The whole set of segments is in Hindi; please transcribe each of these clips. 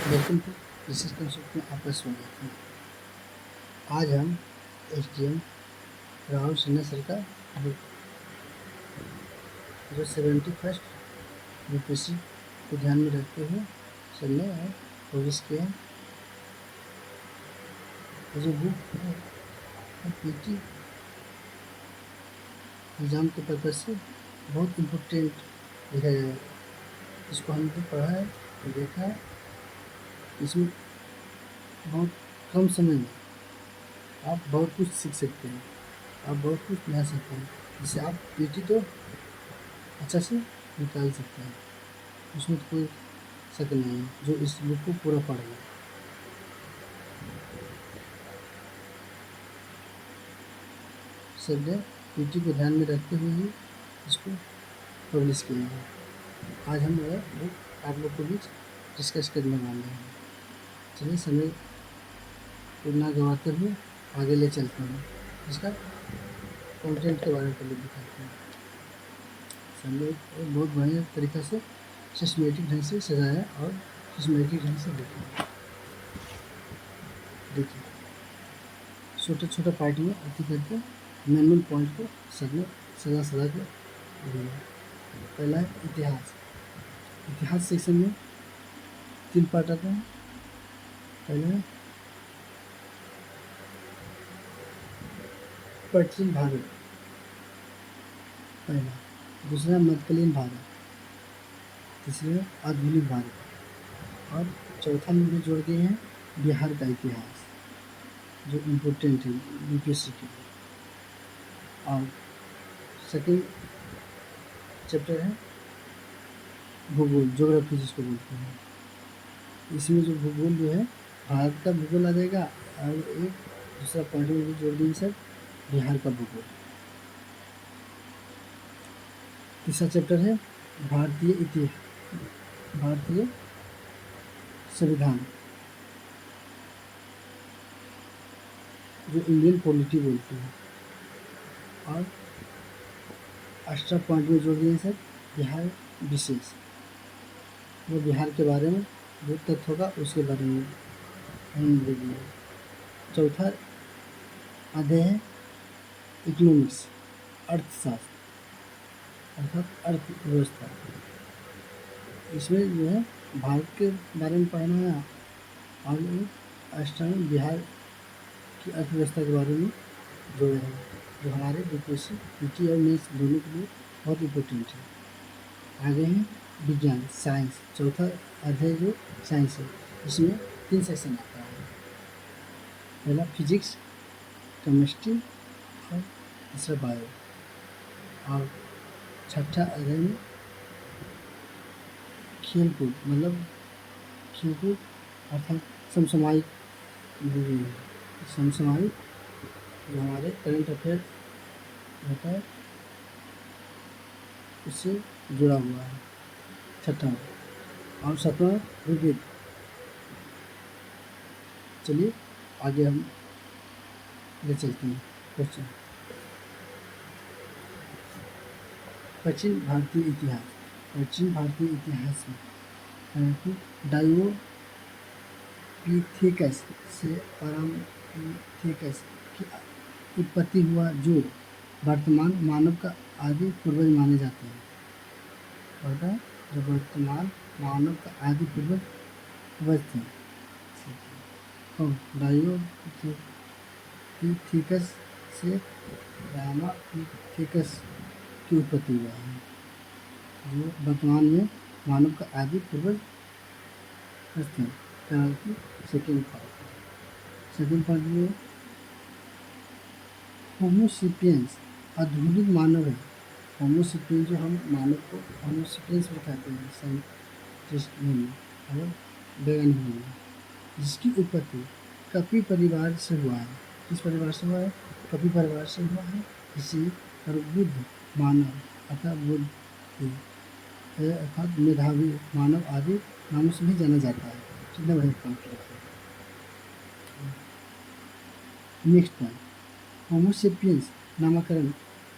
वेलकम टू रिसर्च कंसेप्ट में आपका स्वागत है। आज हम एसडीएम राहुल सिन्हा सर का बुक जो 71st यूपीएससी को ध्यान में रखते हुए सर ने पब्लिश किया है। जो बुक है पीटी एग्ज़ाम के पर्पज़ से बहुत इम्पोर्टेंट लिखा गया है। इसको हमने पढ़ा है और देखा है। इसमें बहुत कम समय में आप बहुत कुछ सीख सकते हैं, आप बहुत कुछ नया सकते हैं, जिससे आप पीटी तो अच्छा से निकाल सकते हैं। उसमें तो कोई शक नहीं है जो इस बुक को पूरा पढ़ ले। सर ने पीटी को ध्यान में रखते हुए ही इसको पब्लिश किया है। आज हम यह बुक आप लोग को बीच डिस्कस करने वाले हैं। चलिए समय को ना गंवाते हुए आगे ले चलते हैं। इसका कंटेंट के बारे में पहले दिखाते हैं। सर ने बहुत बढ़िया तरीक़ा से सिस्टमेटिक ढंग से सजाया और सिस्टमेटिक ढंग से लिखा। देखिए छोटे छोटे पार्ट में अति करके मेन पॉइंट को सर ने सजा के दिया। पहला है इतिहास। इतिहास सेक्शन में 3 पार्ट आते हैं। पहला है प्राचीन भारत, पहला। दूसरा मध्यकालीन भारत, तीसरा आधुनिक भारत और चौथा में भी जोड़ दिए हैं बिहार का इतिहास जो इम्पोर्टेंट है यूपीएससी के लिए। और सेकेंड चैप्टर है भूगोल, ज्योग्राफी जिसको बोलते हैं। इसमें जो भूगोल जो है भारत का भूगोल आ जाएगा और एक दूसरा पॉइंट में भी जोड़ देंगे सर बिहार का भूगोल। तीसरा चैप्टर है भारतीय संविधान जो इंडियन पॉलिटी बोलते हैं। और एक्स्ट्रा पॉइंट में जोड़ दिए सर बिहार विशेष, वो बिहार के बारे में जो तथ्य होगा उसके बारे में हम दे दिए। चौथा अध्याय है इकोनॉमिक्स, अर्थशास्त्र अर्थात अर्थव्यवस्था। इसमें जो है भारत के बारे में पढ़ना है और एक्स्ट्रा में बिहार की अर्थव्यवस्था के बारे में जोड़े हैं जो हमारे यूपीएससी पीटी और मेंस दोनों के लिए बहुत इम्पोर्टेंट है। आगे है विज्ञान, साइंस। चौथा अध्याय जो साइंस है इसमें 3 सेक्शन आता है। पहला फिजिक्स, केमिस्ट्री और तीसरा बायो। और छठा अध्याय में खेलकूद, मतलब खेलकूद अर्थात समसामयिक जो हमारे करंट अफेयर होता है उससे जुड़ा हुआ है छठा। और 7वां ऋग्वेद। चलिए आगे हम ले चलते हैं। क्वेश्चन प्राचीन भारतीय इतिहास। प्राचीन भारतीय इतिहास में डायोपिथेकस से पारामिथिकस की उत्पत्ति हुआ जो वर्तमान मानव का आदि पूर्वज माने जाते हैं। और जो वर्तमान मानव का आदि पूर्वज थे। डायोपिथेकस से रामापिथेकस की उत्पत्ति हुआ है जो वर्तमान में मानव का आदि पूर्वज थे। सेकेंड पार्ट में होमोसेपियंस आधुनिक मानव है। होमोसेपियंस जो हम मानव को होमोसेपियंस भी कहते हैं साइंटिस्ट में और वैज्ञानिक में, जिसकी उत्पत्ति कपि परिवार से हुआ है। किस परिवार से हुआ है? कपि परिवार से हुआ है। इसी पर बुद्ध मानव अर्थात बुद्धि अर्थात मेधावी मानव आदि नामों से भी जाना जाता है। कितना बड़े कॉन्फ्लिक्ट है। नेक्स्ट पॉइंट, होमोसेपियंस नामकरण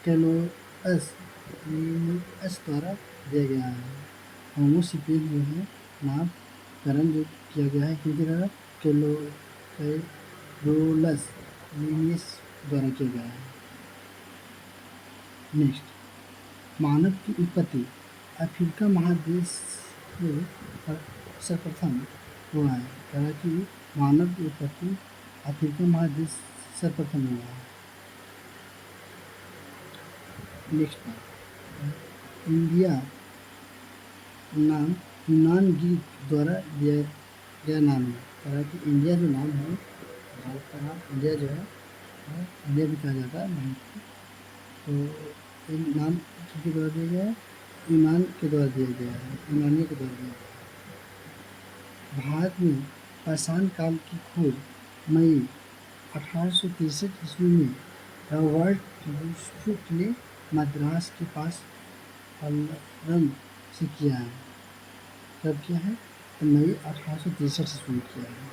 कैलोस द्वारा दिया गया है। होमोसेपियंस जो है नाम करण जो किया गया है हिंदी द्वारा कैरोलस लिनियस द्वारा किया गया है। नेक्स्ट, मानव की उत्पत्ति अफ्रीका महादेश में सर्वप्रथम हुआ है। कहा कि मानव की उत्पत्ति अफ्रीका महादेश सर्वप्रथम हुआ है। नेक्स्ट, इंडिया नाम यूनान ग्रीक द्वारा दिया गया नाम है। कहा कि इंडिया जो नाम है, भारत का नाम इंडिया जो है, इंडिया भी कहा जाता है भारत को, तो ये नाम किसके द्वारा दिया गया है? यूनान के द्वारा दिया गया है, यूनानियों के द्वारा दिया गया है। भारत में पाषाण काल की खोज मई 1863 ईस्वी में रॉबर्ट ब्रूसफुट ने मद्रास के पास पलवल से किया है। कब किया है? तो मई 1863 ईस्वी में किया है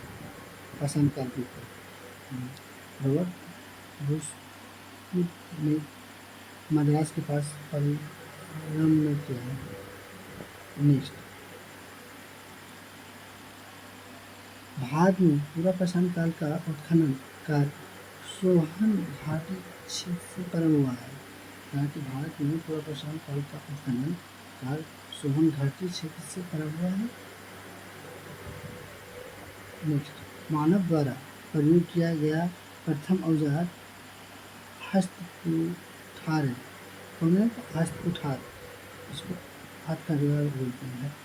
पाषाण काल की खोज। रॉबर्ट ब्रूसफुट ने मद्रास के पास पलवल में किया है। नेक्स्ट, भारत में पूरा पाषाण काल का उत्खनन कार्य सोहन घाटी क्षेत्र से प्रारंभ हुआ है। कहा कि भारत में पूरा पाषाण काल का उत्खनन कार्य सोहन घाटी क्षेत्र से प्रारंभ हुआ है। नेक्स्ट, मानव द्वारा प्रयोग किया गया प्रथम औजार हस्तकुठार है। कौन है? हस्तकुठार, इसको हाथ का जुगाड़ बोलते हैं।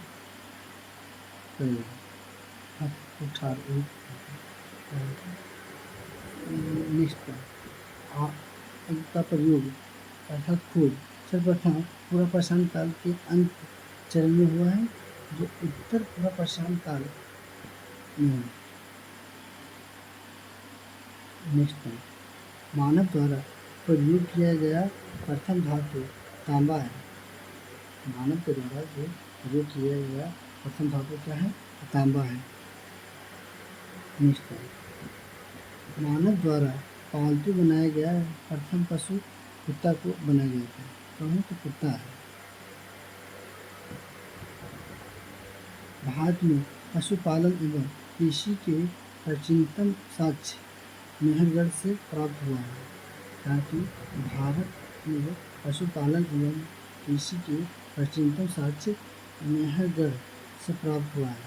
हस्तकुठार। नेक्स्ट का प्रयोग अर्थात खोज सर्वप्रथम पूरा पाषाण काल के अंत चरण में हुआ है, जो उत्तर पूरा पाषाण काल में है। नेक्स्ट, मानव द्वारा प्रयोग किया गया प्रथम धातु तांबा है। मानव के द्वारा जो प्रयोग किया गया प्रथम धातु क्या है? तांबा है। नेक्स्ट, मानव द्वारा पालतू बनाया गया प्रथम पशु कुत्ता को बनाया गया था। कौन है? तो कुत्ता है। भारत में पशुपालन एवं कृषि के प्राचीनतम साक्ष्य मेहरगढ़ से प्राप्त हुआ है। ताकि भारत में पशुपालन एवं कृषि के प्राचीनतम साक्ष्य मेहरगढ़ से प्राप्त हुआ है।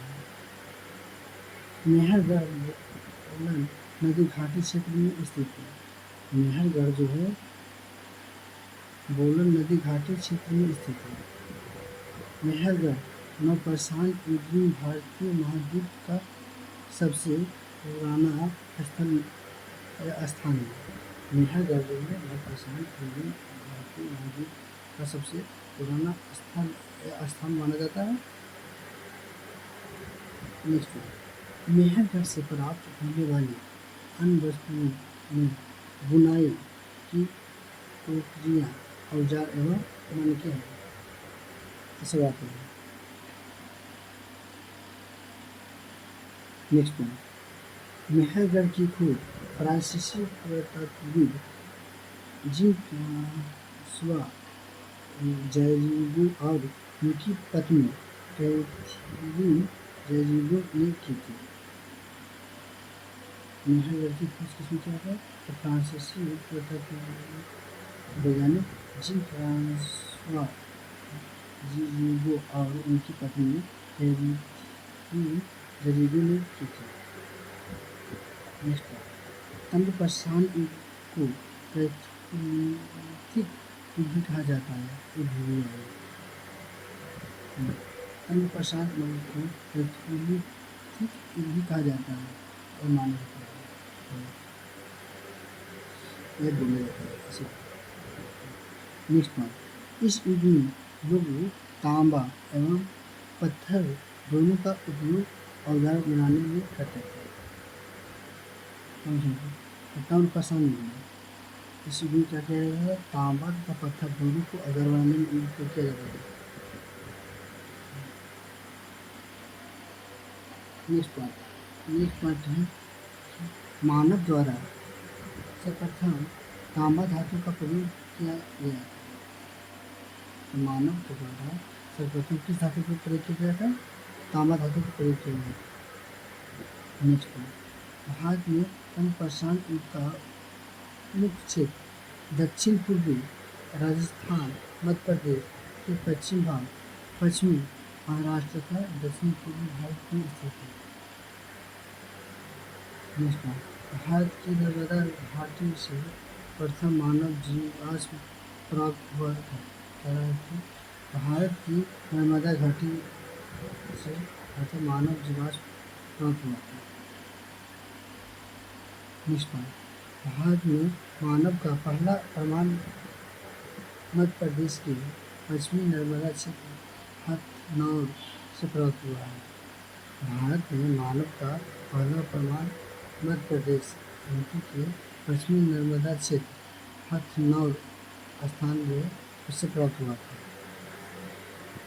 मेहरगढ़ बोलन नदी घाटी क्षेत्र में स्थित है। मेहरगढ़ जो है बोलन नदी घाटी क्षेत्र में स्थित है। मेहरगढ़ नवप्रशांत युगीन भारतीय महाद्वीप का सबसे पुराना स्थान है। मेहरगढ़ जो है नवप्रशांत युगीन भारतीय महाद्वीप का सबसे पुराना स्थान माना जाता है। नेक्स्ट, मेहरगढ़ से प्राप्त होने वाली अन्य वस्तुओं में बुनाई की टोकरियाँ, औजार एवं मानकें हैं। ऐसे बात है। नेक्स्ट पॉइंट, मेहरगढ़ की खोज फ्रांसीसी पुरातत्वविद जीन-फ्रांसवा जैरिगो और उनकी पत्नी कैथरीन जैरिगो ने की थी। मेहरगढ़ की खोज किसने किया था? तो फ्रांसीसी पुरातत्व वैज्ञानिक जीन-फ्रांसवा जैरिगो और उनकी पत्नी कैथरीन जैरिगो ने की थी। नेक्स्ट, ताम्रपाषाण युग को प्राकृतिक युग भी कहा जाता है। ये भूमि है। ताम्रपाषाण युग को प्राकृतिक युग भी कहा जाता है और माना जाता है। यह बोला जाता है ऐसे। नेक्स्ट पॉइंट, इस युग में लोग तांबा एवं पत्थर दोनों का उपयोग औजार बनाने में करते थे। ताम्रपाषाण युग में इस युग में क्या किया जाता है? तांबा तथा पत्थर दोनों को औजार बनाने में उपयोग किया जाता है। नेक्स्ट पॉइंट है मानव द्वारा सर्वप्रथम तांबा धातु का प्रयोग किया गया। मानव के द्वारा सर्वप्रथम किस धातु का प्रयोग किया गया था? तांबा धातु का प्रयोग किया गया था। नेक्स्ट पॉइंट, भारत में हिंद प्रशांत का मुख्य क्षेत्र दक्षिण पूर्वी राजस्थान, मध्य प्रदेश के पश्चिम भाग, पश्चिमी महाराष्ट्र तथा दक्षिण पूर्वी भारत में स्थित है। नेक्स्ट पॉइंट, भारत की नर्मदा घाटी से प्रथम मानव जीवाश्म प्राप्त हुआ था। कह रहा है कि भारत की नर्मदा घाटी से प्रथम मानव जीवाश्म प्राप्त हुआ था। नेक्स्ट पॉइंट, भारत में मानव का पहला प्रमाण मध्य प्रदेश के पश्चिमी नर्मदा क्षेत्र हथनौर से प्राप्त हुआ है। भारत में मानव का पहला प्रमाण मध्य प्रदेश यूपी के पश्चिमी नर्मदा क्षेत्र हथनौर स्थान में उससे प्राप्त हुआ था।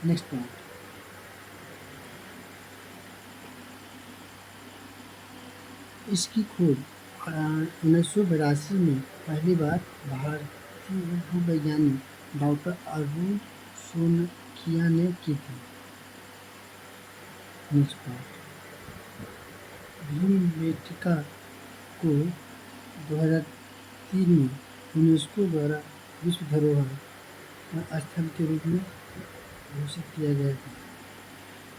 नेक्स्ट पॉइंट, इसकी खोज 1982 में पहली बार भारतीय भूवैज्ञानिक डॉक्टर अरुण सोनकिया ने की थी। नेक्स्ट पॉइंट, भीमबेटका को 2003 में यूनेस्को द्वारा विश्व धरोहर स्थल के रूप में घोषित किया गया था।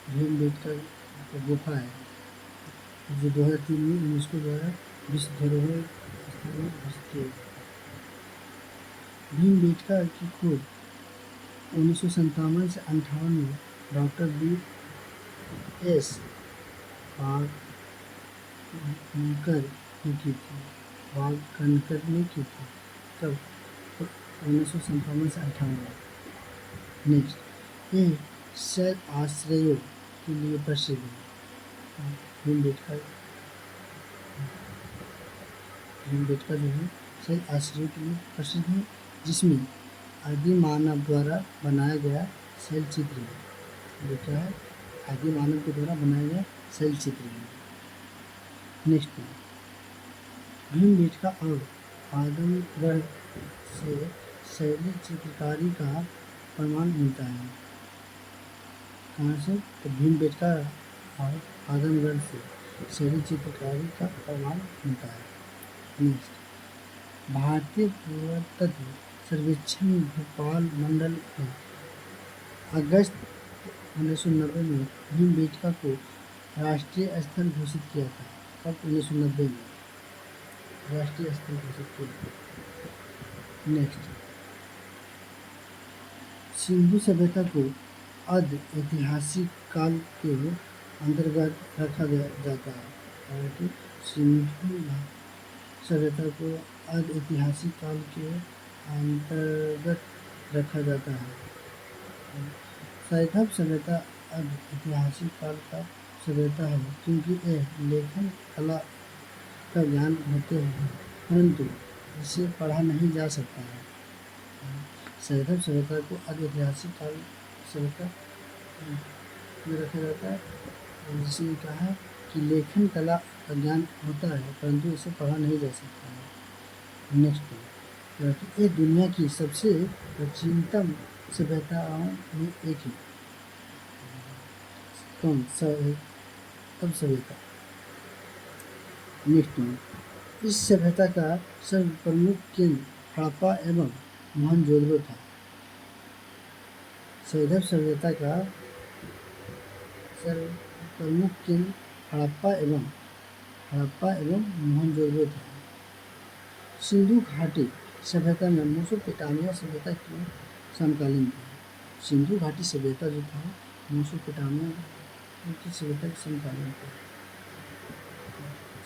भीमबेटका गुफा है जो 2003 में यूनेस्को द्वारा विश्व धरोहर स्थल में घोषित किया गया था। भीमबेटका की खोज 1957 से 58 में डॉक्टर B.S. वागनकर ने की थी। तब 1957 से 58। नेक्स्ट, ये शैल आश्रयों के लिए प्रसिद्ध है। भीमबेटका जो है शैल आश्रयों के लिए प्रसिद्ध है, जिसमें आदि मानव द्वारा बनाया गया शैल चित्र है। जो क्या है, आदि मानव के द्वारा बनाया गया शैल चित्र है। नेक्स्ट, भीमबेटका और आदमगढ़ से शैली चित्रकारी का प्रमाण मिलता है। कहाँ से? तो भीमबेटका और आदमगढ़ से शैली चित्रकारी का प्रमाण मिलता है। नेक्स्ट, भारतीय पुरातत्व सर्वेक्षण भोपाल मंडल ने अगस्त 1990 में भीमबेटका को राष्ट्रीय स्थल घोषित किया था। कब? 1990 में राष्ट्रीय स्थल घोषित किया। नेक्स्ट, सिंधु सभ्यता को अर्ध ऐतिहासिक काल के अंतर्गत रखा जाता है। हालांकि सिंधु सभ्यता को अर्ध ऐतिहासिक काल के अंतर्गत रखा जाता है। सैंधव सभ्यता अर्ध ऐतिहासिक काल का सभ्यता है, क्योंकि यह लेखन कला का ज्ञान होते हैं, परंतु इसे पढ़ा नहीं जा सकता है। सैंधव सभ्यता को अर्ध ऐतिहासिक काल सभ्यता में रखा जाता है, जिसमें कहा है कि लेखन कला का ज्ञान होता है, परंतु इसे पढ़ा नहीं जा सकता है। नेक्स्ट, ये दुनिया की सबसे प्राचीनतम सभ्यताओं में एक है। कौन? तब सभ्यता। नेक्स्ट, इस सभ्यता का सर्व प्रमुख केंद्र हड़प्पा एवं मोहनजोदड़ो था। सैंधव सभ्यता का सर्व प्रमुख केंद्र हड़प्पा एवं मोहनजोदड़ो था। सिंधु घाटी सभ्यता में मेसोपोटामिया सभ्यता की समकालीन थी। सिंधु घाटी सभ्यता जो था मेसोपोटामिया की सभ्यता के समकालीन था।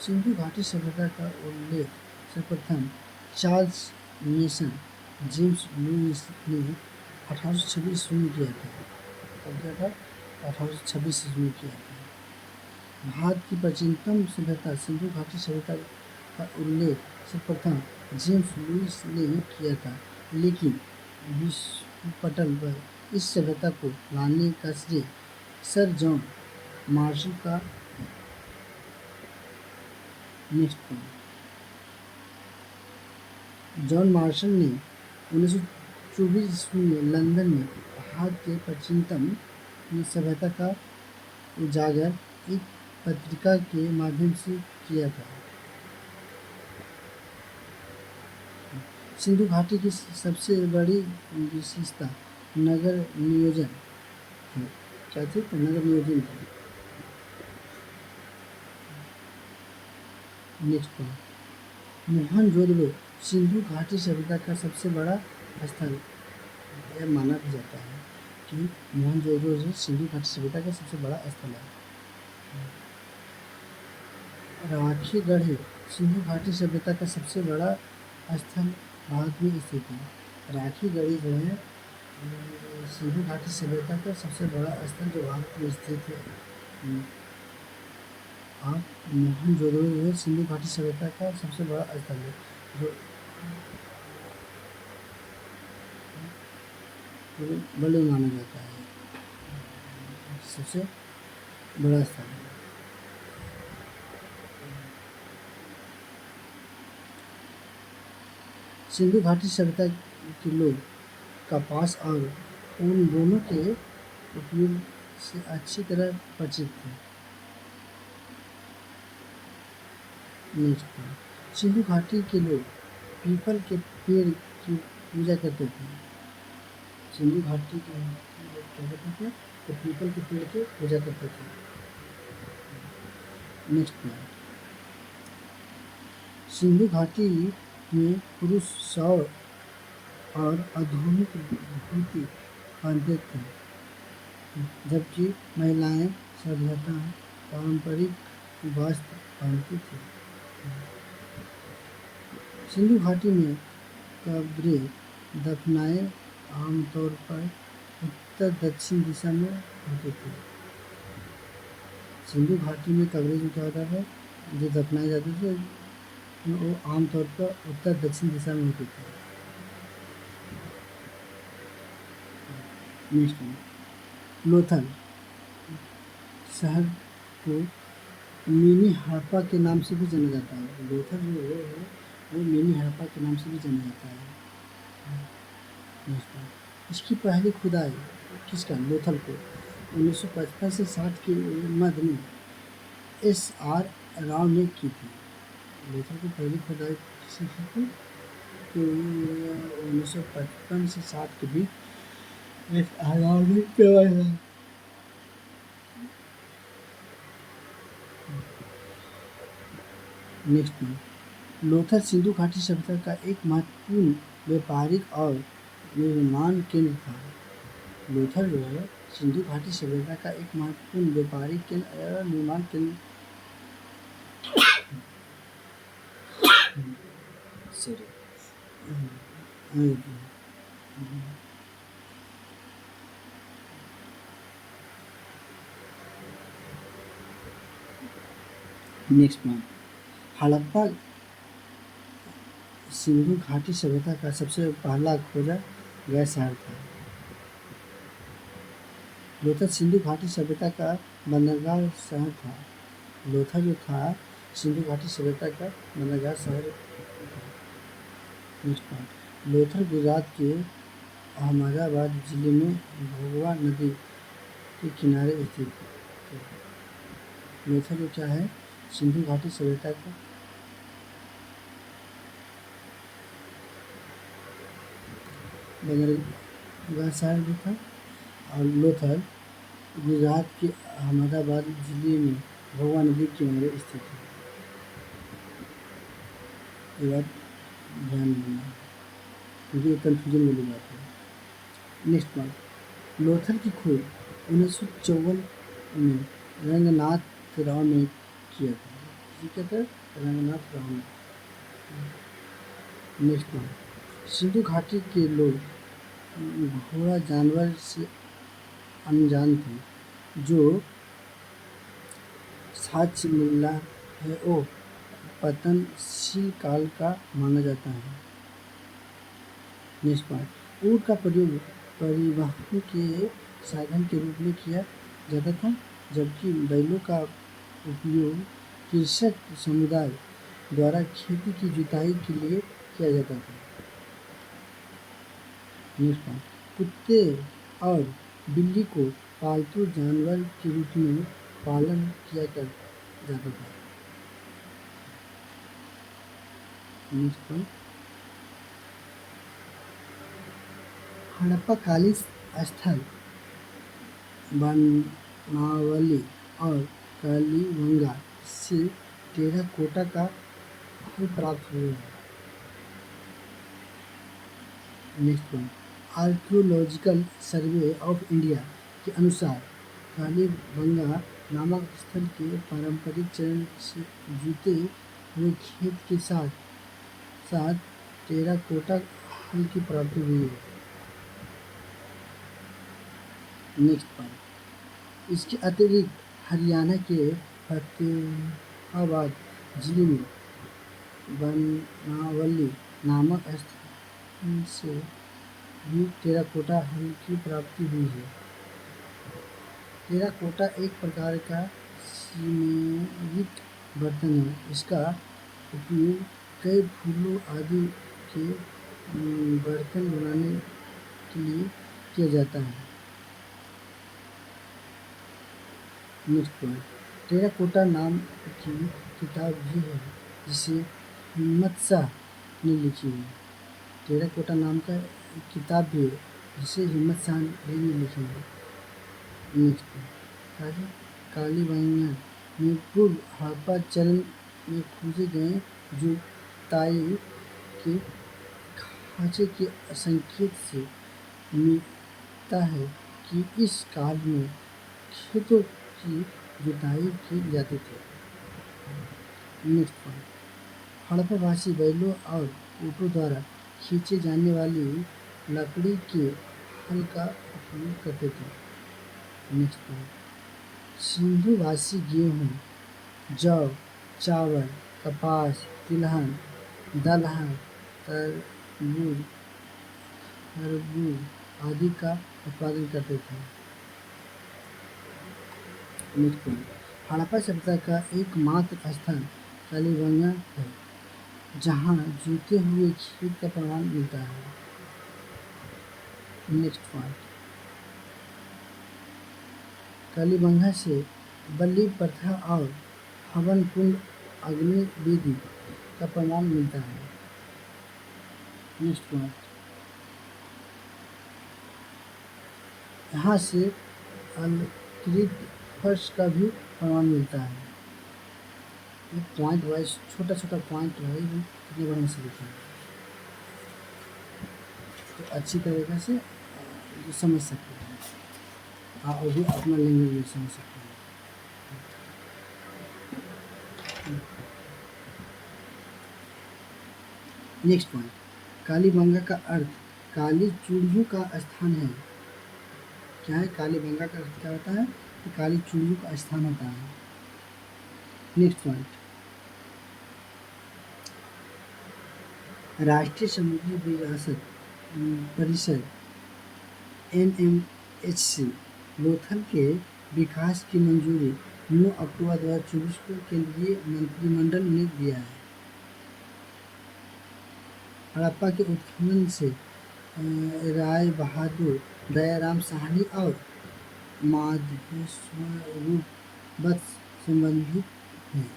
सिंधु घाटी सभ्यता का उल्लेख सर्वप्रथम चार्ल्स मेसन जेम्स लुईस ने 1826 ईस्वी में किया था। कब किया था? 1826 ईस्वी में किया था। भारत की प्राचीनतम सभ्यता सिंधु घाटी सभ्यता का उल्लेख सर्वप्रथम जेम्स लुईस ने किया था, लेकिन विश्व पटल पर इस सभ्यता को लाने का श्रेय सर जॉन मार्शल का। नेक्स्ट, जॉन मार्शल ने 1924 ईस्वी में लंदन में भारत के प्राचीनतम सभ्यता का उजागर एक पत्रिका के माध्यम से किया था। सिंधु घाटी की सबसे बड़ी विशेषता नगर नियोजन है। क्या थी? नगर नियोजन था। नेक्स्ट पॉइंट, मोहनजोदड़ो सिंधु घाटी सभ्यता का सबसे बड़ा स्थल। यह माना भी जाता है कि मोहनजोदड़ो सिंधु घाटी सभ्यता का सबसे बड़ा स्थल है। राखी गढ़ी सिंधु घाटी सभ्यता का सबसे बड़ा स्थल भारत में स्थित है। राखी गढ़ी जो है सिंधु घाटी सभ्यता का सबसे बड़ा स्थल जो भारत में स्थित है। और मोहनजोदड़ो जो है सिंधु घाटी सभ्यता का सबसे बड़ा स्थल है जो बड़े माना जाता है, सबसे बड़ा स्थल है। सिंधु घाटी सभ्यता के लोग कपास और ऊन दोनों के उपयोग से अच्छी तरह परिचित थे। नेक्स्ट, सिंधु घाटी के लोग पीपल के पेड़ की पूजा करते थे। सिंधु घाटी के लोग क्या करते थे? तो पीपल के पेड़ की पूजा करते थे। नेक्स्ट पॉइंट, सिंधु घाटी में पुरुष शौर और आधुनिक धोती पहनते थे, जबकि महिलाएं साधारणतः पारंपरिक वस्त्र पहनती थी। सिंधु घाटी में कब्रें दफनाए आमतौर पर उत्तर दक्षिण दिशा में होते थे। सिंधु घाटी में कब्रें जो क्या होता था, जो दफनाए जाते थे वो आमतौर पर उत्तर दक्षिण दिशा में होते थे। नेक्स्ट, लोथल शहर को मिनी हड़प्पा के नाम से भी जाना जाता है। लोथल जो है वो मिनी हड़प्पा के नाम से भी जाना जाता है। नेक्स्ट, इसकी पहली खुदाई किसका? लोथल को 1955 से 60 के मध्य में SR राव ने की थी। लोथल की पहली खुदाई किसने की थी? तो 1955 से 60 के बीच SR राव ने करवाया था। नेक्स्ट, लोथल सिंधु घाटी सभ्यता का एक महत्वपूर्ण व्यापारिक और निर्माण केंद्र था। लोथल जो है सिंधु घाटी सभ्यता का एक महत्वपूर्ण व्यापारिक केंद्र और निर्माण केंद्र। नेक्स्ट पॉइंट, हड़प्पा सिंधु घाटी सभ्यता का सबसे पहला खोजा गया शहर था। लोथल सिंधु घाटी सभ्यता का बंदरगाह शहर था। लोथल जो था सिंधु घाटी सभ्यता का बंदरगाह शहर। नेक्स्ट पॉइंट, लोथल गुजरात के अहमदाबाद जिले में भोगवा नदी के किनारे स्थित है। लोथल जो क्या है? सिंधु घाटी सभ्यता का बंदरगाह शहर भी था और लोथल गुजरात के अहमदाबाद जिले में भोगवा नदी के किनारे स्थित है। ये बात ध्यान देना क्योंकि कन्फ्यूजन वाली बात है। नेक्स्ट पॉइंट, लोथल की खोज 1954 में रंगनाथ राव ने किया था। किसी क्या था? रंगनाथ राव ने। नेक्स्ट पॉइंट, सिंधु घाटी के लोग घोड़ा जानवर से अनजान थे। जो साक्ष्य मिला है वो पतनशील काल का माना जाता है। नेक्स्ट पॉइंट, ऊँट का प्रयोग परिवहन के साधन के रूप में किया जाता था, जबकि बैलों का उपयोग कृषक समुदाय द्वारा खेती की जुताई के लिए किया जाता था। नेक्स्ट पॉइंट, कुत्ते और बिल्ली को पालतू जानवर के रूप में पालन किया कर जाता था। नेक्स्ट पॉइंट, हड़प्पा कालीन स्थल बनावली और कालीबंगा से टेराकोटा का हल प्राप्त हुए हैं। Next point, archaeological survey of India के अनुसार कालीबंगा नामक स्थल के पारंपरिक चरण से जुते हुए खेत के साथ साथ टेराकोटा हल की प्राप्ति हुई है। नेक्स्ट पॉइंट, इसके अतिरिक्त हरियाणा के फतेहाबाद जिले में बनावली नामक स्थल से भी टेराकोटा हल की प्राप्ति हुई है। टेराकोटा एक प्रकार का सिरेमिक बर्तन है। इसका उपयोग कई फूलों आदि के बर्तन बनाने के लिए किया जाता है। नेक्स्ट पॉइंट, टेराकोटा नाम की किताब भी है जिसे हिम्मत शाह ने लिखी है। टेराकोटा नाम का एक किताब भी है जिसे हिम्मत शाह ने लिखी है। नेक्स्ट पॉइंट, कालीबंगा में पूर्व हड़प्पा चरण में खोजे गए जुताई के खांचे के संकेत से मिलता है कि इस काल में खेतों की जुताई की जाती थी। नेक्स्ट पॉइंट, हड़प्पावासी बैलों और ऊँटों द्वारा खींचे जाने वाली लकड़ी के हल का उपयोग करते थे। नेक्स्ट पॉइंट, सिंधुवासी गेहूँ, जौ, चावल, कपास, तिलहन, दलहन, तरबूज, खरबूज आदि का उत्पादन करते थे। नेक्स्ट पॉइंट, हड़प्पा सभ्यता का एकमात्र स्थल कालीबंगा है जहाँ जुते हुए खेत का प्रमाण मिलता है। नेक्स्ट पॉइंट, कालीबंगा से बलि प्रथा और हवन कुंड अग्नि वेदी का प्रमाण मिलता है। नेक्स्ट पॉइंट, यहाँ से अलकृत फर्श का भी प्रमाण मिलता है। एक पॉइंट वाइज छोटा छोटा पॉइंट है, कितने बड़े से लिखा है तो अच्छी तरीके से समझ सकते हैं। आप भी अपना लैंग्वेज में समझ सकते हैं। नेक्स्ट पॉइंट, कालीबंगा का अर्थ काली चूड़ियों का स्थान है। क्या है कालीबंगा का अर्थ, क्या होता है कि काली चूड़ियों का स्थान होता है। नेक्स्ट पॉइंट, राष्ट्रीय समुद्री विरासत परिषद NMHC लोथल के विकास की मंजूरी 9 अक्टूबर 2024 को केंद्रीय मंत्रिमंडल ने दिया है। हड़प्पा के उत्खनन से राय बहादुर, दयाराम साहनी और माधवस्वरूप वत्स संबंधित हैं।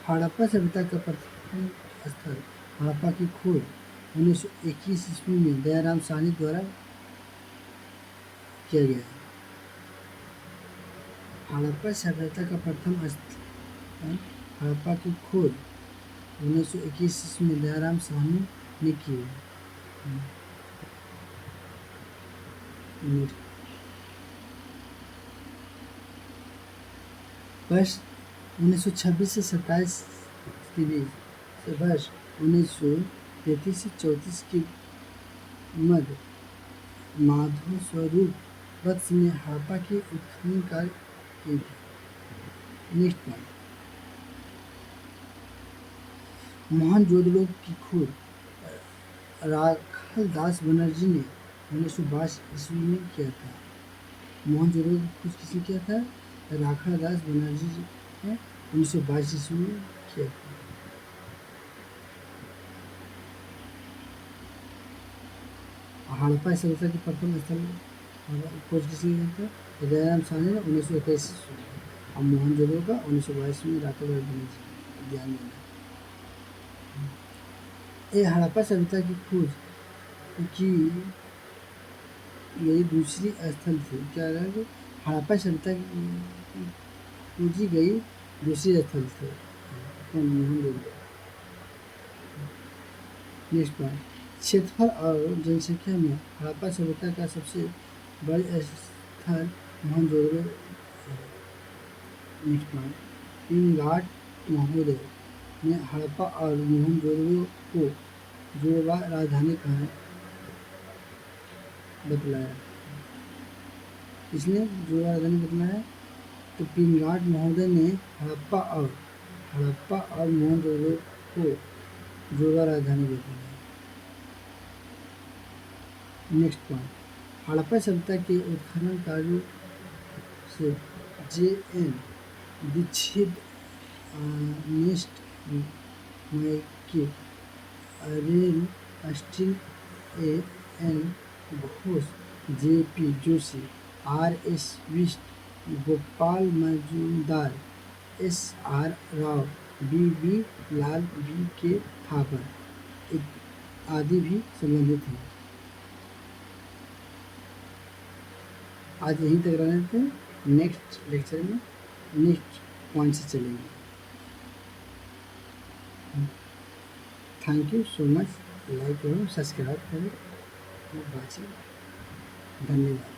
हड़प्पा सभ्यता का प्रथम स्थल हड़प्पा की खोज 1921 ईस्वी में दयाराम साहनी द्वारा किया गया है। हड़प्पा सभ्यता का प्रथम स्थल हड़प्पा की खोज 1921 ईस्वी में दयाराम साहनी ने की है। वर्ष 1926 से 27 के बीच वर्ष 1933 से 34 के मध्य माधवस्वरूप वत्स ने हड़प्पा के उत्खनन कार्य किए थे। नेक्स्ट पॉइंट, मोहनजोदड़ो की खोज राखाल दास बनर्जी ने 1922 ईस्वी में किया था। मोहनजोदड़ो की खोज किसने किया था? राखाल दास बनर्जी ने 1922 ईस्वी में किया था। हड़प्पा सभ्यता के प्रथम स्थल और खोज किसने किया था? दयाराम साहनी ने 1921 और मोहनजोदड़ो का 1922 में राकेश बनर्जी। ध्यान देना। ये हड़प्पा सभ्यता की खोज की यही दूसरी स्थल थी। क्या रहा कि हड़प्पा सभ्यता की खोजी गई दूसरी स्थल थे मोहनजोदड़ो। नेक्स्ट पॉइंट, क्षेत्रफल और जनसंख्या में हड़प्पा सभ्यता का सबसे बड़ा स्थल मोहनजोदड़ो। नेक्स्ट पॉइंट, पिंगाट महोदय ने हड़प्पा और मोहनजोदड़ो को जुड़वा राजधानी कहा बतलाया। इसने जुड़वा राजधानी बतलाया तो पिंगाट महोदय ने हड़प्पा और मोहनजोदड़ो को जुड़वा राजधानी बतलाया। नेक्स्ट पॉइंट, हड़प्पा सभ्यता के उत्खनन कार्यों से जे.एन. दीक्षित, नेस्ट मैके, रेल अस्टिन, A N. Ghosh, J P. Joshi, R S. Bisht, Gopal Majumdar, S R. Rao, B B. Lal, B K. Thapar आदि भी संबंधित हैं। आज यहीं तक रहने देते हैं। नेक्स्ट लेक्चर में नेक्स्ट पॉइंट से चलेंगे। Thank you so much. Like करो, सब्सक्राइब करो, धन्यवाद।